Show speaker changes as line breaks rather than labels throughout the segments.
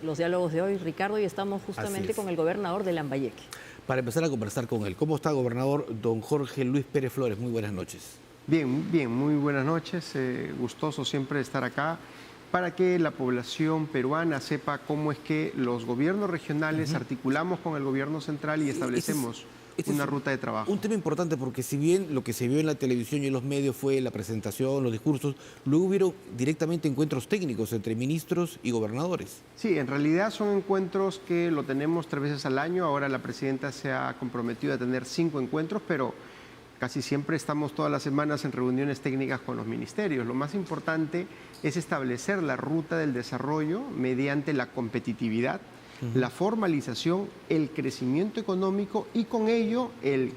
Los diálogos de hoy, Ricardo, y estamos justamente con el gobernador de Lambayeque.
Para empezar a conversar con él. ¿Cómo está, gobernador don Jorge Luis Pérez Flores? Muy buenas noches.
Bien, muy buenas noches. Gustoso siempre estar acá para que la población peruana sepa cómo es que los gobiernos regionales articulamos con el gobierno central y establecemos una ruta de trabajo.
Un tema importante porque si bien lo que se vio en la televisión y en los medios fue la presentación, los discursos, luego hubieron directamente encuentros técnicos entre ministros y gobernadores.
Sí, en realidad son encuentros que lo tenemos 3 veces al año. Ahora la presidenta se ha comprometido a tener 5 encuentros, pero casi siempre estamos todas las semanas en reuniones técnicas con los ministerios. Lo más importante es establecer la ruta del desarrollo mediante la competitividad, la formalización, el crecimiento económico y con ello el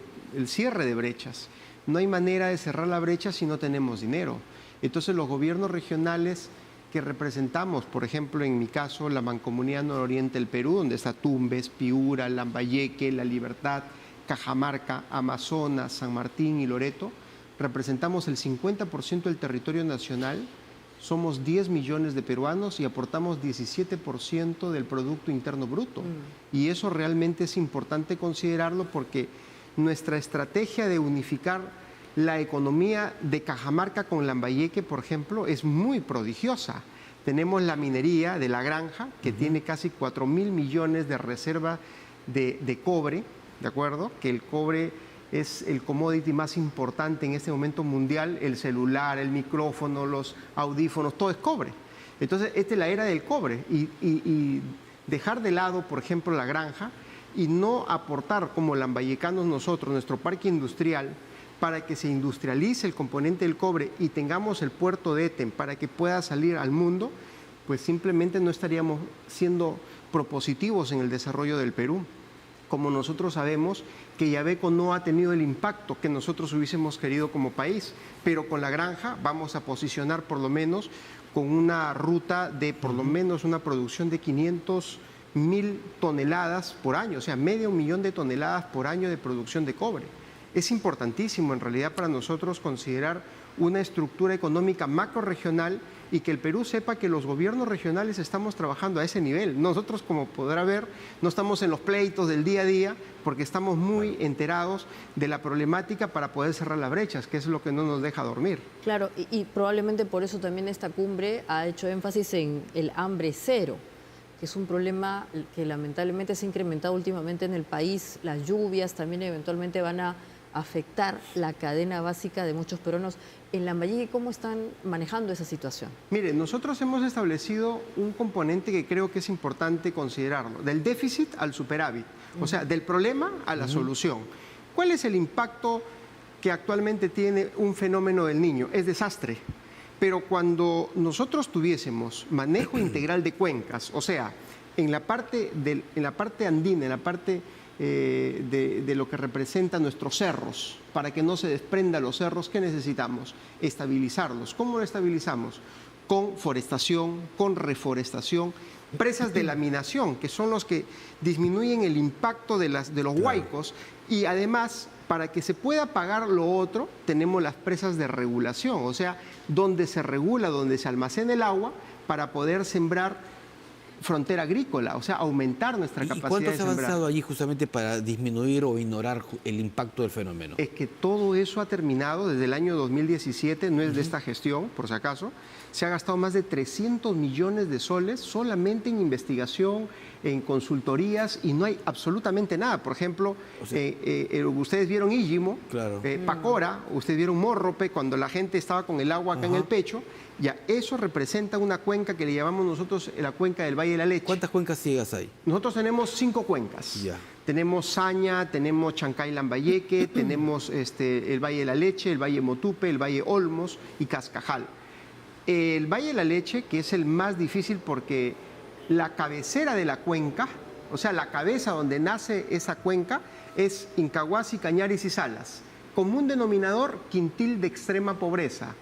cierre de brechas. No hay manera de cerrar la brecha si no tenemos dinero. Entonces los gobiernos regionales que representamos, por ejemplo, en mi caso, la Mancomunidad Nororiente del Perú, donde está Tumbes, Piura, Lambayeque, La Libertad, Cajamarca, Amazonas, San Martín y Loreto, representamos el 50% del territorio nacional. Somos 10 millones de peruanos y aportamos 17% del Producto Interno Bruto. Y eso realmente es importante considerarlo porque nuestra estrategia de unificar la economía de Cajamarca con Lambayeque, por ejemplo, es muy prodigiosa. Tenemos la minería de La Granja, que tiene casi 4.000 millones de reserva de cobre, ¿de acuerdo? Que el cobre es el commodity más importante en este momento mundial, el celular, el micrófono, los audífonos, todo es cobre. Entonces, esta es la era del cobre y dejar de lado, por ejemplo, La Granja y no aportar como lambayecanos nosotros, nuestro parque industrial, para que se industrialice el componente del cobre y tengamos el puerto de Eten para que pueda salir al mundo, pues simplemente no estaríamos siendo propositivos en el desarrollo del Perú. Como nosotros sabemos que Yabeco no ha tenido el impacto que nosotros hubiésemos querido como país, pero con La Granja vamos a posicionar por lo menos con una ruta de por lo menos una producción de 500.000 toneladas por año, o sea, 500.000 de toneladas por año de producción de cobre. Es importantísimo en realidad para nosotros considerar una estructura económica macrorregional y que el Perú sepa que los gobiernos regionales estamos trabajando a ese nivel. Nosotros, como podrá ver, no estamos en los pleitos del día a día porque estamos muy enterados de la problemática para poder cerrar las brechas, que es lo que no nos deja dormir.
Claro, y probablemente por eso también esta cumbre ha hecho énfasis en el hambre cero, que es un problema que lamentablemente se ha incrementado últimamente en el país. Las lluvias también eventualmente van a afectar la cadena básica de muchos peruanos. En Lambayeque, ¿cómo están manejando esa situación?
Mire, nosotros hemos establecido un componente que creo que es importante considerarlo, del déficit al superávit, o sea, del problema a la solución. ¿Cuál es el impacto que actualmente tiene un fenómeno del Niño? Es desastre, pero cuando nosotros tuviésemos manejo integral de cuencas, o sea, en la parte andina, en la parte de lo que representan nuestros cerros, para que no se desprendan los cerros, ¿qué necesitamos? Estabilizarlos. ¿Cómo lo estabilizamos? Con forestación, con reforestación, presas de laminación, que son los que disminuyen el impacto de los huaicos, y además, para que se pueda pagar lo otro, tenemos las presas de regulación, o sea, donde se regula, donde se almacena el agua, para poder sembrar frontera agrícola, o sea, aumentar nuestra capacidad de sembrar.
¿Y cuánto se ha avanzado allí justamente para disminuir o ignorar el impacto del fenómeno?
Es que todo eso ha terminado desde el año 2017, no es de esta gestión, por si acaso. Se ha gastado más de 300 millones de soles solamente en investigación, en consultorías, y no hay absolutamente nada. Por ejemplo, o sea, ustedes vieron Íllimo,
claro.
Pacora, ustedes vieron Mórrope, cuando la gente estaba con el agua acá en el pecho. Ya, eso representa una cuenca que le llamamos nosotros la cuenca del Valle de la Leche.
¿Cuántas cuencas ciegas hay?
Nosotros tenemos 5 cuencas.
Ya.
Tenemos Saña, tenemos Chancay Lambayeque, tenemos el Valle de la Leche, el Valle Motupe, el Valle Olmos y Cascajal. El Valle de la Leche, que es el más difícil porque la cabecera de la cuenca, o sea, la cabeza donde nace esa cuenca, es Incahuasi, Cañaris y Salas. Común denominador, quintil de extrema pobreza.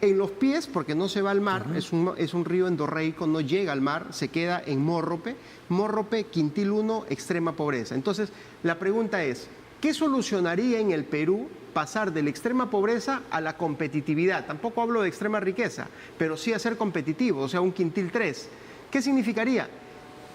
En los pies, porque no se va al mar, es un río endorreico, no llega al mar, se queda en Mórrope. Mórrope, quintil 1, extrema pobreza. Entonces, la pregunta es, ¿qué solucionaría en el Perú pasar de la extrema pobreza a la competitividad? Tampoco hablo de extrema riqueza, pero sí a ser competitivo, o sea, un quintil 3. ¿Qué significaría?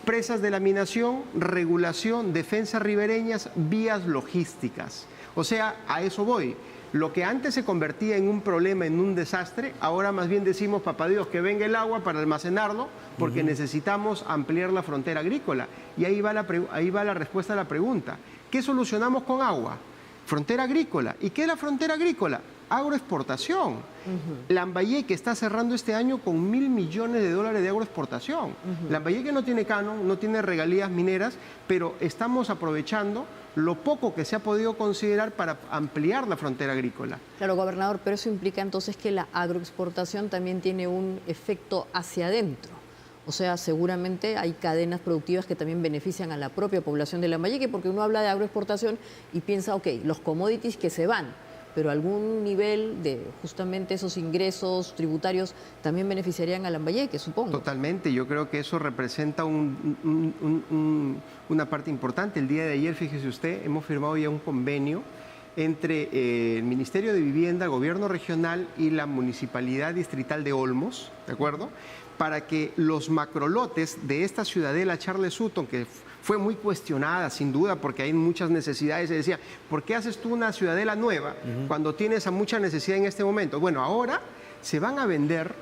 presas de laminación, regulación, defensas ribereñas, vías logísticas. O sea, a eso voy. Lo que antes se convertía en un problema, en un desastre, ahora más bien decimos, papá Dios, que venga el agua para almacenarlo, porque necesitamos ampliar la frontera agrícola. Y ahí va la respuesta a la pregunta. ¿Qué solucionamos con agua? Frontera agrícola. ¿Y qué es la frontera agrícola? Agroexportación. Lambayeque está cerrando este año con $1.000 millones de agroexportación. Lambayeque no tiene canon, no tiene regalías mineras, pero estamos aprovechando lo poco que se ha podido considerar para ampliar la frontera agrícola.
Claro, gobernador, pero eso implica entonces que la agroexportación también tiene un efecto hacia adentro. O sea, seguramente hay cadenas productivas que también benefician a la propia población de Lambayeque, porque uno habla de agroexportación y piensa, ok, los commodities que se van, pero algún nivel de justamente esos ingresos tributarios también beneficiarían a Lambayeque, supongo.
Totalmente, yo creo que eso representa una parte importante. El día de ayer, fíjese usted, hemos firmado ya un convenio entre el Ministerio de Vivienda, Gobierno Regional y la Municipalidad Distrital de Olmos, ¿de acuerdo?, para que los macrolotes de esta ciudadela Charles Sutton, que fue muy cuestionada sin duda porque hay muchas necesidades, se decía, ¿por qué haces tú una ciudadela nueva cuando tienes a mucha necesidad en este momento? Bueno, ahora se van a vender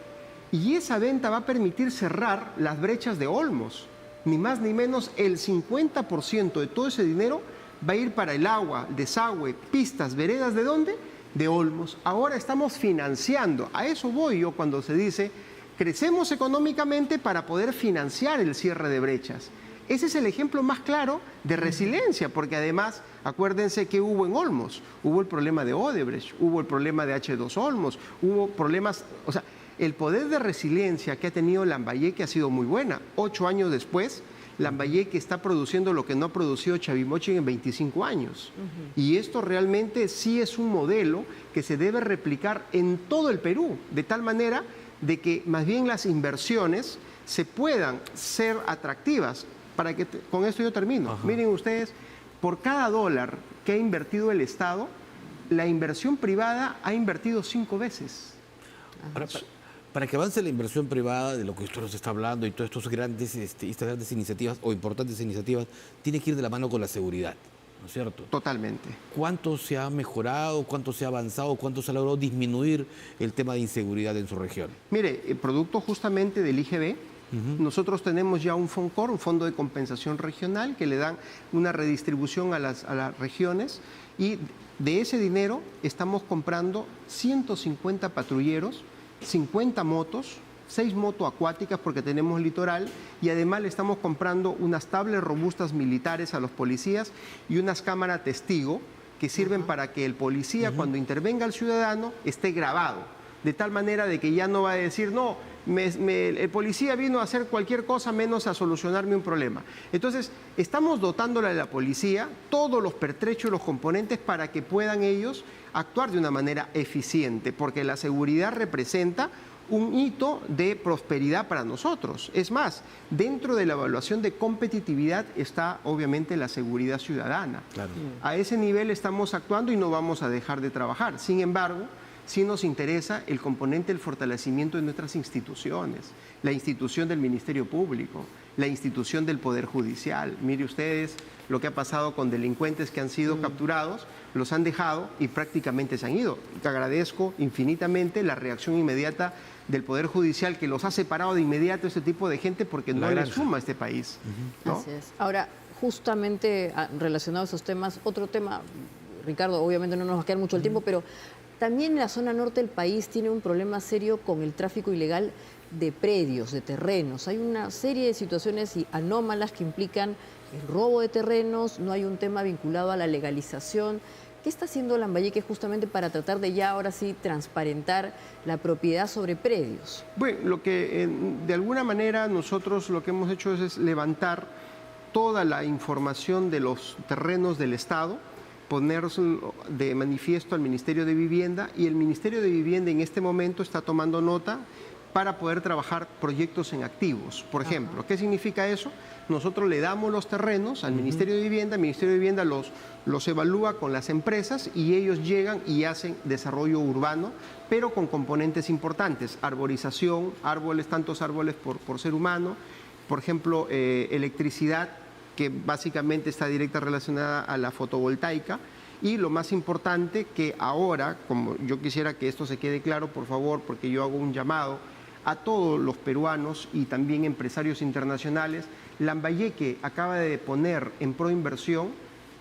y esa venta va a permitir cerrar las brechas de Olmos. Ni más ni menos, el 50% de todo ese dinero va a ir para el agua, desagüe, pistas, veredas, ¿de dónde? De Olmos. Ahora estamos financiando, a eso voy yo cuando se dice, crecemos económicamente para poder financiar el cierre de brechas. Ese es el ejemplo más claro de resiliencia, porque además, acuérdense que hubo en Olmos, hubo el problema de Odebrecht, hubo el problema de H2 Olmos, hubo problemas, o sea, el poder de resiliencia que ha tenido Lambayeque ha sido muy buena. 8 años después, Lambayeque está produciendo lo que no ha producido Chavimochic en 25 años. Y esto realmente sí es un modelo que se debe replicar en todo el Perú, de tal manera de que más bien las inversiones se puedan ser atractivas. Para que con esto yo termino. Miren ustedes, por cada $1 que ha invertido el Estado, la inversión privada ha invertido 5 veces.
Para que avance la inversión privada, de lo que usted nos está hablando, y todas estas grandes iniciativas o importantes iniciativas, tiene que ir de la mano con la seguridad, ¿no es cierto?
Totalmente.
¿Cuánto se ha mejorado, cuánto se ha avanzado, cuánto se ha logrado disminuir el tema de inseguridad en su región?
Mire, producto justamente del IGB, nosotros tenemos ya un FONCOR, un Fondo de Compensación Regional, que le dan una redistribución a las regiones, y de ese dinero estamos comprando 150 patrulleros, 50 motos, 6 motos acuáticas porque tenemos litoral, y además le estamos comprando unas tablets robustas militares a los policías y unas cámaras testigo que sirven para que el policía, cuando intervenga al ciudadano, esté grabado, de tal manera de que ya no va a decir, no, el policía vino a hacer cualquier cosa menos a solucionarme un problema. Entonces, estamos dotándole a la policía todos los pertrechos y los componentes para que puedan ellos actuar de una manera eficiente, porque la seguridad representa un hito de prosperidad para nosotros. Es más, dentro de la evaluación de competitividad está obviamente la seguridad ciudadana.
Claro.
A ese nivel estamos actuando y no vamos a dejar de trabajar. Sin embargo, sí nos interesa el componente del fortalecimiento de nuestras instituciones, la institución del Ministerio Público, la institución del Poder Judicial. Mire ustedes lo que ha pasado con delincuentes que han sido capturados, los han dejado y prácticamente se han ido. Te agradezco infinitamente la reacción inmediata del Poder Judicial, que los ha separado de inmediato este tipo de gente porque no le suma a este país. ¿No?
Así es. Ahora, justamente relacionado a esos temas, otro tema, Ricardo, obviamente no nos va a quedar mucho el tiempo, pero también la zona norte del país tiene un problema serio con el tráfico ilegal de predios, de terrenos. Hay una serie de situaciones anómalas que implican el robo de terrenos, no hay un tema vinculado a la legalización. ¿Qué está haciendo Lambayeque justamente para tratar de ya ahora sí transparentar la propiedad sobre predios?
Bueno, lo que de alguna manera nosotros lo que hemos hecho es levantar toda la información de los terrenos del Estado, ponerlo de manifiesto al Ministerio de Vivienda, y el Ministerio de Vivienda en este momento está tomando nota para poder trabajar proyectos en activos. Por ejemplo, ¿qué significa eso? Nosotros le damos los terrenos al Ministerio de Vivienda, el Ministerio de Vivienda los evalúa con las empresas y ellos llegan y hacen desarrollo urbano, pero con componentes importantes, arborización, árboles, tantos árboles por ser humano, Por ejemplo, electricidad, que básicamente está directa relacionada a la fotovoltaica. Y lo más importante, que ahora, como yo quisiera que esto se quede claro, por favor, porque yo hago un llamado a todos los peruanos y también empresarios internacionales, Lambayeque acaba de poner en proinversión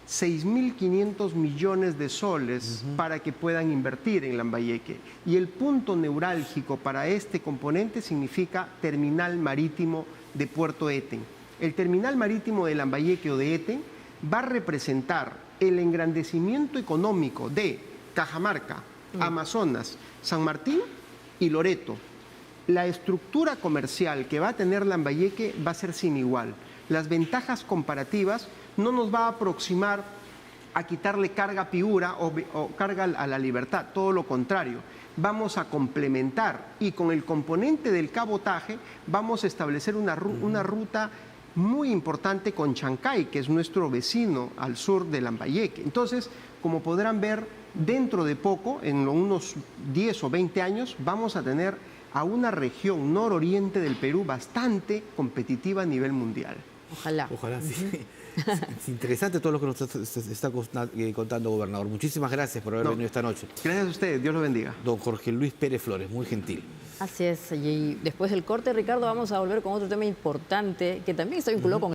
6.500 millones de soles para que puedan invertir en Lambayeque. Y el punto neurálgico para este componente significa terminal marítimo de Puerto Eten. El terminal marítimo de Lambayeque o de Eten va a representar el engrandecimiento económico de Cajamarca, Amazonas, San Martín y Loreto. La estructura comercial que va a tener Lambayeque va a ser sin igual. Las ventajas comparativas no nos va a aproximar a quitarle carga a Piura o carga a la Libertad, todo lo contrario. Vamos a complementar y con el componente del cabotaje vamos a establecer una ruta muy importante con Chancay, que es nuestro vecino al sur de Lambayeque. Entonces, como podrán ver, dentro de poco, en unos 10 o 20 años, vamos a tener a una región nororiente del Perú bastante competitiva a nivel mundial.
Ojalá.
Ojalá, sí. Es interesante todo lo que nos está contando, gobernador. Muchísimas gracias por haber venido esta noche.
Gracias a ustedes, Dios los bendiga.
Don Jorge Luis Pérez Flores, muy gentil.
Así es, y después del corte, Ricardo, vamos a volver con otro tema importante que también está vinculado con